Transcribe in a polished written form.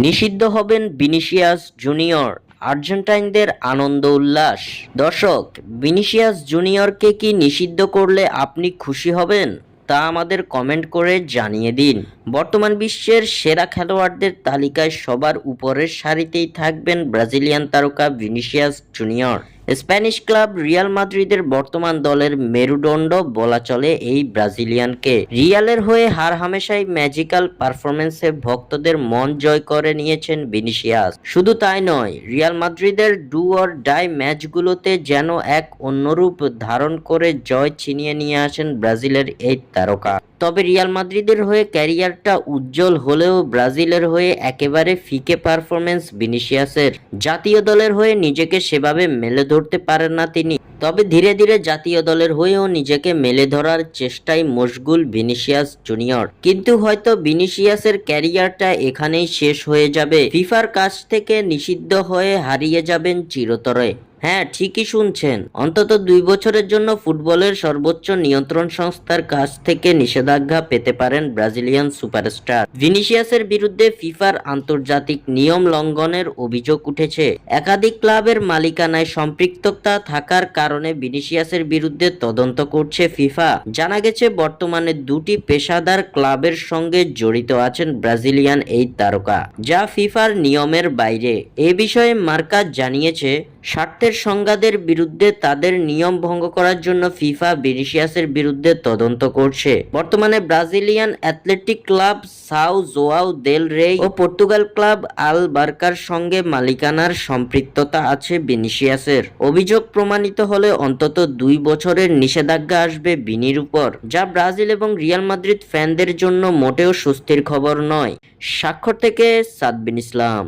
নিষিদ্ধ হবেন Vinicius junior, আর্জেন্টাইনদের আনন্দ উল্লাস। দর্শক, ভিনিসিয়াস জুনিয়রকে কি নিষিদ্ধ করলে আপনি খুশি হবেন? তা আমাদের কমেন্ট করে জানিয়ে দিন। বর্তমান বিশ্বের সেরা খেলোয়াড়দের তালিকায় সবার উপরের সারিতেই থাকবেন ব্রাজিলিয়ান তারকা Vinicius junior. Spanish club Real মাদ্রিদের বর্তমান দলের মেরুদণ্ড বলা চলে এই ব্রাজিলিয়ানকে। রিয়ালের হয়ে হামেশাই ম্যাজিক্যাল পারফরম্যান্সে ভক্তদের মন জয় করে নিয়েছেন ভিনিসিয়াস। শুধু তাই নয়, রিয়াল মাদ্রিদের ডু অর ডাই ম্যাচগুলোতে যেন এক অন্যরূপ ধারণ করে জয় ছিনিয়ে নিয়ে আসেন ব্রাজিলের এই তারকা। তবে রিয়াল মাদ্রিদের হয়ে ক্যারিয়ারটা উজ্জ্বল হলেও ব্রাজিলের হয়ে একেবারে ফিকে পারফরম্যান্স ভিনিসিয়াসের। জাতীয় দলের হয়ে নিজেকে সেভাবে মেলে ধরতে পারেন না তিনি। তবে ধীরে ধীরে জাতীয় দলের হয়েও নিজেকে মেলে ধরার চেষ্টায় মশগুল ভিনিসিয়াস জুনিয়র। কিন্তু হয়তো ভিনিসিয়াসের ক্যারিয়ারটা এখানেই শেষ হয়ে যাবে। ফিফার কাছ থেকে নিষিদ্ধ হয়ে হারিয়ে যাবেন চিরতরে। হ্যাঁ, ঠিকই শুনছেন, অন্তত 2 বছরের জন্য ফুটবলের সর্বোচ্চ নিয়ন্ত্রণ সংস্থার কাছ থেকে নিষেধাজ্ঞা পেতে পারেন ব্রাজিলিয়ান সুপারস্টার। ভিনিসিয়াসের বিরুদ্ধে ফিফার আন্তর্জাতিক নিয়ম লঙ্ঘনের অভিযোগ উঠেছে। একাধিক ক্লাবের মালিকানায় সম্পৃক্ততা থাকার কারণে ভিনিসিয়াসের বিরুদ্ধে তদন্ত করছে ফিফা। জানা গেছে বর্তমানে 2টি পেশাদার ক্লাবের সঙ্গে জড়িত আছেন ব্রাজিলিয়ান এই তারকা, যা ফিফার নিয়মের বাইরে। এ বিষয়ে মার্কা জানিয়েছে, স্বার্থের সংঘাতের বিরুদ্ধে তাদের নিয়ম ভঙ্গ করার জন্য ফিফা ভিনিসিয়াসের বিরুদ্ধে তদন্ত করছে। বর্তমানে Brazilian athletic club Sao Joao del Rei ও পর্তুগাল ক্লাব আল বার্কার সঙ্গে মালিকানার সম্পৃক্ততা আছে ভিনিসিয়াসের। অভিযোগ প্রমাণিত হলে অন্তত 2 বছরের নিষেধাজ্ঞা আসবে ভিনির উপর, যা ব্রাজিল এবং রিয়াল মাদ্রিদ ফ্যানদের জন্য মোটেও স্বস্তির খবর নয়। স্বাক্ষর থেকে সাদবিন ইসলাম।